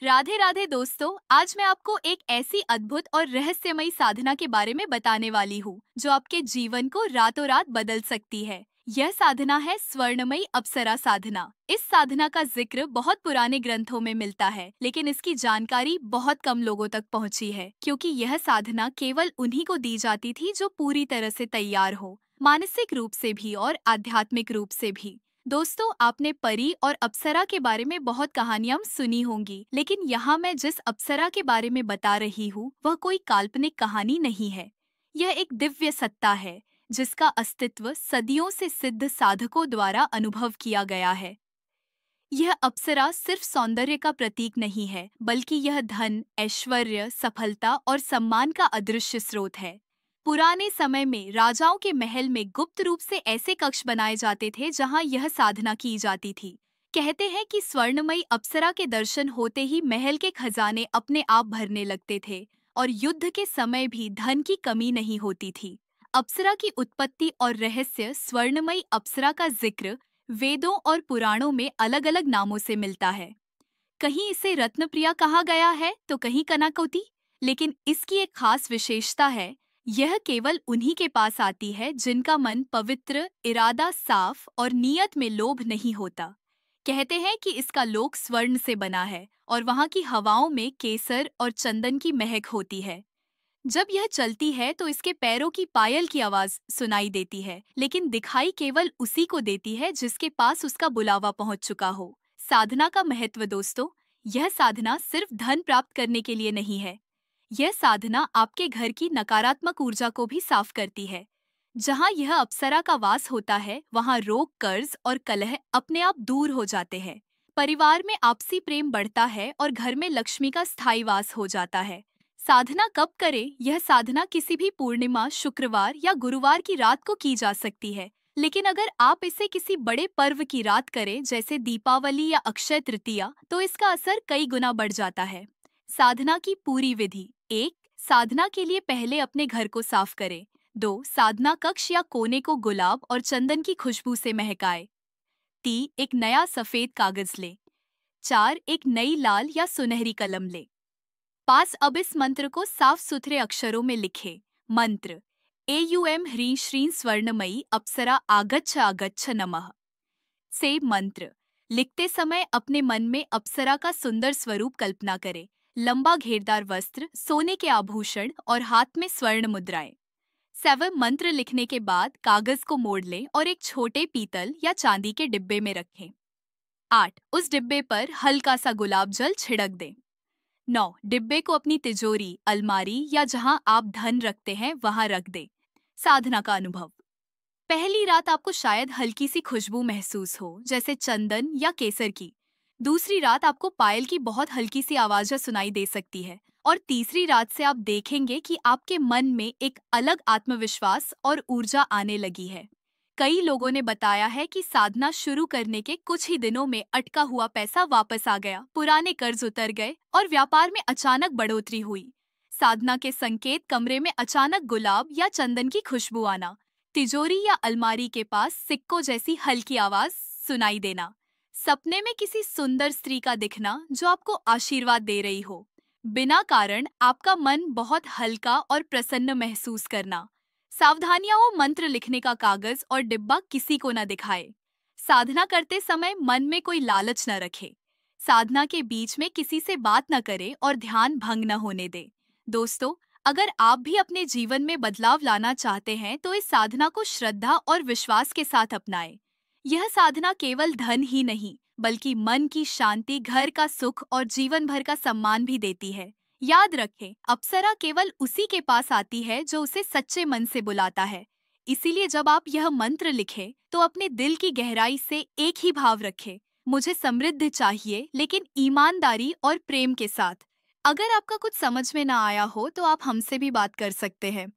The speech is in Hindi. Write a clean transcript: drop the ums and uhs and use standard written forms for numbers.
राधे राधे दोस्तों, आज मैं आपको एक ऐसी अद्भुत और रहस्यमयी साधना के बारे में बताने वाली हूँ जो आपके जीवन को रातों रात बदल सकती है। यह साधना है स्वर्णमयी अप्सरा साधना। इस साधना का जिक्र बहुत पुराने ग्रंथों में मिलता है, लेकिन इसकी जानकारी बहुत कम लोगों तक पहुँची है, क्योंकि यह साधना केवल उन्हीं को दी जाती थी जो पूरी तरह से तैयार हो, मानसिक रूप से भी और आध्यात्मिक रूप से भी। दोस्तों, आपने परी और अप्सरा के बारे में बहुत कहानियां सुनी होंगी, लेकिन यहाँ मैं जिस अप्सरा के बारे में बता रही हूँ वह कोई काल्पनिक कहानी नहीं है। यह एक दिव्य सत्ता है जिसका अस्तित्व सदियों से सिद्ध साधकों द्वारा अनुभव किया गया है। यह अप्सरा सिर्फ सौंदर्य का प्रतीक नहीं है, बल्कि यह धन, ऐश्वर्य, सफलता और सम्मान का अदृश्य स्रोत है। पुराने समय में राजाओं के महल में गुप्त रूप से ऐसे कक्ष बनाए जाते थे जहां यह साधना की जाती थी। कहते हैं कि स्वर्णमयी अप्सरा के दर्शन होते ही महल के खजाने अपने आप भरने लगते थे और युद्ध के समय भी धन की कमी नहीं होती थी। अप्सरा की उत्पत्ति और रहस्य। स्वर्णमयी अप्सरा का जिक्र वेदों और पुराणों में अलग अलग नामों से मिलता है। कहीं इसे रत्नप्रिया कहा गया है तो कहीं कनाकौती, लेकिन इसकी एक खास विशेषता है। यह केवल उन्हीं के पास आती है जिनका मन पवित्र, इरादा साफ और नियत में लोभ नहीं होता। कहते हैं कि इसका लोक स्वर्ण से बना है और वहाँ की हवाओं में केसर और चंदन की महक होती है। जब यह चलती है तो इसके पैरों की पायल की आवाज सुनाई देती है, लेकिन दिखाई केवल उसी को देती है जिसके पास उसका बुलावा पहुंच चुका हो। साधना का महत्व दोस्तों, यह साधना सिर्फ धन प्राप्त करने के लिए नहीं है। यह साधना आपके घर की नकारात्मक ऊर्जा को भी साफ करती है। जहाँ यह अप्सरा का वास होता है, वहाँ रोग, कर्ज और कलह अपने आप दूर हो जाते हैं। परिवार में आपसी प्रेम बढ़ता है और घर में लक्ष्मी का स्थायी वास हो जाता है। साधना कब करें? यह साधना किसी भी पूर्णिमा, शुक्रवार या गुरुवार की रात को की जा सकती है, लेकिन अगर आप इसे किसी बड़े पर्व की रात करें, जैसे दीपावली या अक्षय तृतीया, तो इसका असर कई गुना बढ़ जाता है। साधना की पूरी विधि। 1. साधना के लिए पहले अपने घर को साफ करें। 2. साधना कक्ष या कोने को गुलाब और चंदन की खुशबू से महकाएं। 3. एक नया सफेद कागज लें। 4. एक नई लाल या सुनहरी कलम लें। 5. अब इस मंत्र को साफ सुथरे अक्षरों में लिखें। मंत्र: एयुएम ह्रीं श्रीं स्वर्णमयी अप्सरा आगच्छ आगच्छ नमः। से मंत्र लिखते समय अपने मन में अप्सरा का सुंदर स्वरूप कल्पना करें। लंबा घेरदार वस्त्र, सोने के आभूषण और हाथ में स्वर्ण मुद्राएं। 7. मंत्र लिखने के बाद कागज को मोड़ लें और एक छोटे पीतल या चांदी के डिब्बे में रखें। 8. उस डिब्बे पर हल्का सा गुलाब जल छिड़क दें। 9. डिब्बे को अपनी तिजोरी, अलमारी या जहां आप धन रखते हैं वहां रख दें। साधना का अनुभव। पहली रात आपको शायद हल्की सी खुशबू महसूस हो, जैसे चंदन या केसर की। दूसरी रात आपको पायल की बहुत हल्की सी आवाज़ सुनाई दे सकती है, और तीसरी रात से आप देखेंगे कि आपके मन में एक अलग आत्मविश्वास और ऊर्जा आने लगी है। कई लोगों ने बताया है कि साधना शुरू करने के कुछ ही दिनों में अटका हुआ पैसा वापस आ गया, पुराने कर्ज उतर गए और व्यापार में अचानक बढ़ोतरी हुई। साधना के संकेत: कमरे में अचानक गुलाब या चंदन की खुशबू आना, तिजोरी या अलमारी के पास सिक्कों जैसी हल्की आवाज सुनाई देना, सपने में किसी सुंदर स्त्री का दिखना जो आपको आशीर्वाद दे रही हो, बिना कारण आपका मन बहुत हल्का और प्रसन्न महसूस करना। सावधानियां हो: मंत्र लिखने का कागज और डिब्बा किसी को न दिखाए। साधना करते समय मन में कोई लालच न रखे। साधना के बीच में किसी से बात न करें और ध्यान भंग न होने दें। दोस्तों, अगर आप भी अपने जीवन में बदलाव लाना चाहते हैं तो इस साधना को श्रद्धा और विश्वास के साथ अपनाएं। यह साधना केवल धन ही नहीं, बल्कि मन की शांति, घर का सुख और जीवन भर का सम्मान भी देती है। याद रखें, अप्सरा केवल उसी के पास आती है जो उसे सच्चे मन से बुलाता है। इसीलिए जब आप यह मंत्र लिखें तो अपने दिल की गहराई से एक ही भाव रखें: मुझे समृद्धि चाहिए, लेकिन ईमानदारी और प्रेम के साथ। अगर आपका कुछ समझ में ना आया हो तो आप हमसे भी बात कर सकते हैं।